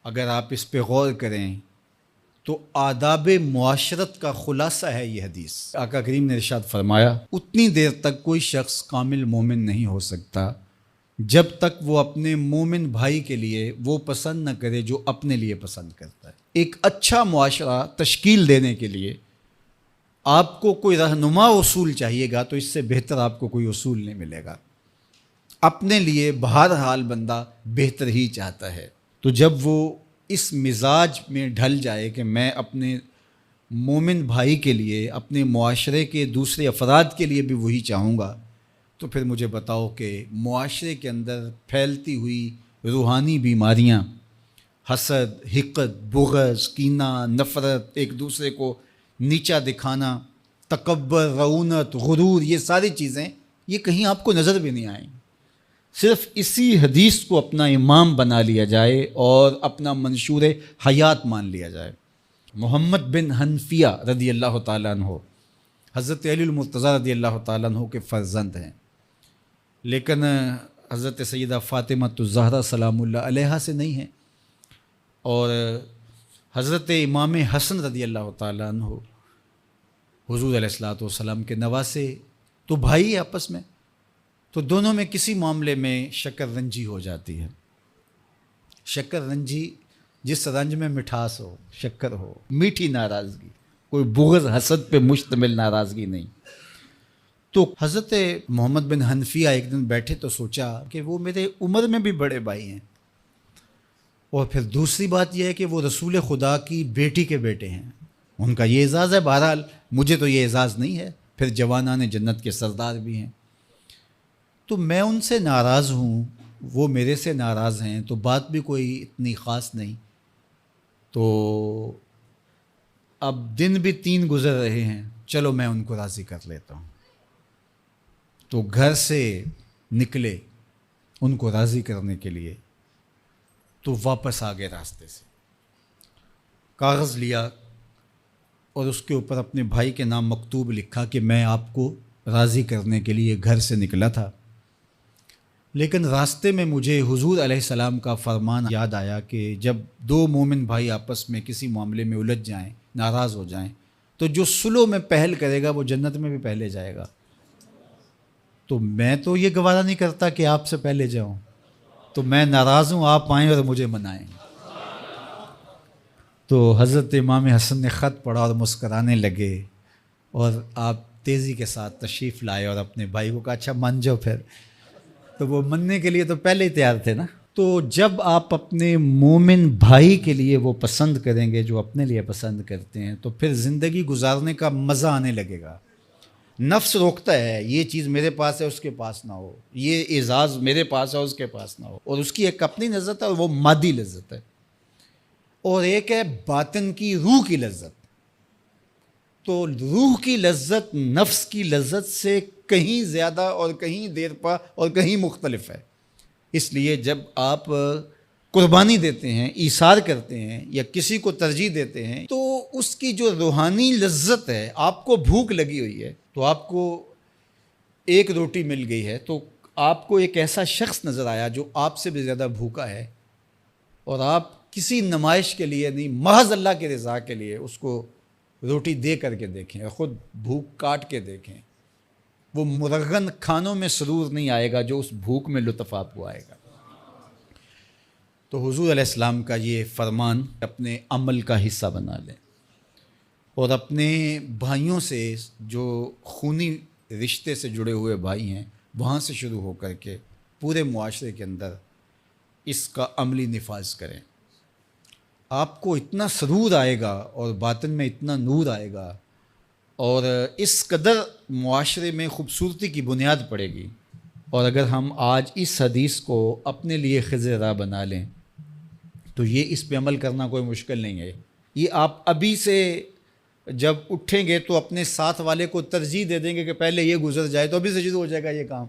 اگر آپ اس پہ غور کریں تو آداب معاشرت کا خلاصہ ہے یہ حدیث۔ آقا کریم نے ارشاد فرمایا اتنی دیر تک کوئی شخص کامل مومن نہیں ہو سکتا جب تک وہ اپنے مومن بھائی کے لیے وہ پسند نہ کرے جو اپنے لیے پسند کرتا ہے۔ ایک اچھا معاشرہ تشکیل دینے کے لیے آپ کو کوئی رہنما اصول چاہیے گا تو اس سے بہتر آپ کو کوئی اصول نہیں ملے گا۔ اپنے لیے بہرحال بندہ بہتر ہی چاہتا ہے، تو جب وہ اس مزاج میں ڈھل جائے کہ میں اپنے مومن بھائی کے لیے، اپنے معاشرے کے دوسرے افراد کے لیے بھی وہی چاہوں گا، تو پھر مجھے بتاؤ کہ معاشرے کے اندر پھیلتی ہوئی روحانی بیماریاں، حسد، حقد، بغض، کینہ، نفرت، ایک دوسرے کو نیچا دکھانا، تکبر، رعونت، غرور، یہ ساری چیزیں یہ کہیں آپ کو نظر بھی نہیں آئیں۔ صرف اسی حدیث کو اپنا امام بنا لیا جائے اور اپنا منشور حیات مان لیا جائے۔ محمد بن حنفیہ رضی اللہ تعالیٰ عنہ حضرت علی المرتضیٰ رضی اللہ تعالیٰ عنہ کے فرزند ہیں، لیکن حضرت سیدہ فاطمہ الزہرا سلام اللہ علیہا سے نہیں ہیں، اور حضرت امام حسن رضی اللہ تعالیٰ عنہ حضور علیہ الصلوۃ والسلام کے نواسے، تو بھائی آپس میں، تو دونوں میں کسی معاملے میں شکر رنجی ہو جاتی ہے۔ شکر رنجی، جس رنج میں مٹھاس ہو، شکر ہو، میٹھی ناراضگی، کوئی بغض حسد پہ مشتمل ناراضگی نہیں۔ تو حضرت محمد بن حنفیہ ایک دن بیٹھے تو سوچا کہ وہ میرے عمر میں بھی بڑے بھائی ہیں، اور پھر دوسری بات یہ ہے کہ وہ رسول خدا کی بیٹی کے بیٹے ہیں، ان کا یہ اعزاز ہے، بہرحال مجھے تو یہ اعزاز نہیں ہے، پھر جوانان جنت کے سردار بھی ہیں، تو میں ان سے ناراض ہوں، وہ میرے سے ناراض ہیں، تو بات بھی کوئی اتنی خاص نہیں، تو اب دن بھی 3 گزر رہے ہیں، چلو میں ان کو راضی کر لیتا ہوں۔ تو گھر سے نکلے ان کو راضی کرنے کے لیے، تو واپس آ گئے راستے سے، کاغذ لیا اور اس کے اوپر اپنے بھائی کے نام مکتوب لکھا کہ میں آپ کو راضی کرنے کے لیے گھر سے نکلا تھا، لیکن راستے میں مجھے حضور علیہ السلام کا فرمان یاد آیا کہ جب 2 مومن بھائی آپس میں کسی معاملے میں الجھ جائیں، ناراض ہو جائیں، تو جو صلح میں پہل کرے گا وہ جنت میں بھی پہلے جائے گا۔ تو میں تو یہ گوارا نہیں کرتا کہ آپ سے پہلے جاؤں، تو میں ناراض ہوں، آپ آئیں اور مجھے منائیں۔ تو حضرت امام حسن نے خط پڑھا اور مسکرانے لگے، اور آپ تیزی کے ساتھ تشریف لائے اور اپنے بھائی کو کہا اچھا مان جاؤ پھر، تو وہ مننے کے لیے تو پہلے ہی تیار تھے نا۔ تو جب آپ اپنے مومن بھائی کے لیے وہ پسند کریں گے جو اپنے لیے پسند کرتے ہیں، تو پھر زندگی گزارنے کا مزہ آنے لگے گا۔ نفس روکتا ہے یہ چیز میرے پاس ہے اس کے پاس نہ ہو، یہ اعزاز میرے پاس ہے اس کے پاس نہ ہو، اور اس کی ایک اپنی لذت ہے اور وہ مادی لذت ہے، اور ایک ہے باطن کی، روح کی لذت۔ تو روح کی لذت نفس کی لذت سے کہیں زیادہ اور کہیں دیر پا اور کہیں مختلف ہے۔ اس لیے جب آپ قربانی دیتے ہیں، ایثار کرتے ہیں یا کسی کو ترجیح دیتے ہیں، تو اس کی جو روحانی لذت ہے، آپ کو بھوک لگی ہوئی ہے، تو آپ کو ایک روٹی مل گئی ہے، تو آپ کو ایک ایسا شخص نظر آیا جو آپ سے بھی زیادہ بھوکا ہے، اور آپ کسی نمائش کے لیے نہیں، محض اللہ کی رضا کے لیے اس کو روٹی دے کر کے دیکھیں، خود بھوک کاٹ کے دیکھیں، وہ مرغن کھانوں میں سرور نہیں آئے گا جو اس بھوک میں لطف آپ کو آئے گا۔ تو حضور علیہ السلام کا یہ فرمان اپنے عمل کا حصہ بنا لیں، اور اپنے بھائیوں سے، جو خونی رشتے سے جڑے ہوئے بھائی ہیں، وہاں سے شروع ہو کر کے پورے معاشرے کے اندر اس کا عملی نفاذ کریں۔ آپ کو اتنا سرور آئے گا اور باطن میں اتنا نور آئے گا، اور اس قدر معاشرے میں خوبصورتی کی بنیاد پڑے گی۔ اور اگر ہم آج اس حدیث کو اپنے لیے خضر راہ بنا لیں تو یہ اس پہ عمل کرنا کوئی مشکل نہیں ہے۔ یہ آپ ابھی سے جب اٹھیں گے تو اپنے ساتھ والے کو ترجیح دے دیں گے کہ پہلے یہ گزر جائے، تو ابھی سے شروع ہو جائے گا یہ کام۔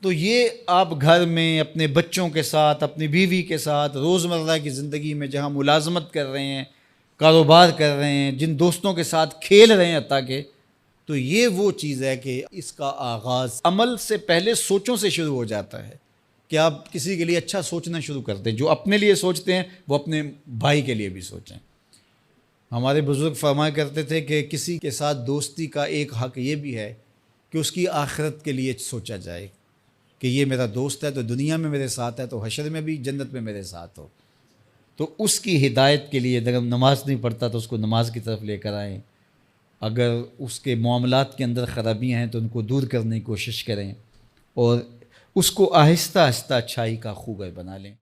تو یہ آپ گھر میں اپنے بچوں کے ساتھ، اپنی بیوی کے ساتھ، روزمرہ کی زندگی میں جہاں ملازمت کر رہے ہیں، کاروبار کر رہے ہیں، جن دوستوں کے ساتھ کھیل رہے ہیں حتیٰ کہ، تو یہ وہ چیز ہے کہ اس کا آغاز عمل سے پہلے سوچوں سے شروع ہو جاتا ہے۔ کہ آپ کسی کے لیے اچھا سوچنا شروع کر دیں. جو اپنے لیے سوچتے ہیں وہ اپنے بھائی کے لیے بھی سوچیں. ہمارے بزرگ فرمایا کرتے تھے کہ کسی کے ساتھ دوستی کا ایک حق یہ بھی ہے کہ اس کی آخرت کے لیے سوچا جائے کہ یہ میرا دوست ہے تو دنیا میں میرے ساتھ ہے تو حشر میں بھی جنت میں میرے ساتھ ہو. تو اس کی ہدایت کے لیے اگر نماز نہیں پڑھتا تو اس کو نماز کی طرف لے کر آئیں. اگر اس کے معاملات کے اندر خرابیاں ہیں تو ان کو دور کرنے کی کوشش کریں اور اس کو آہستہ آہستہ اچھائی کا خوگر بنا لیں.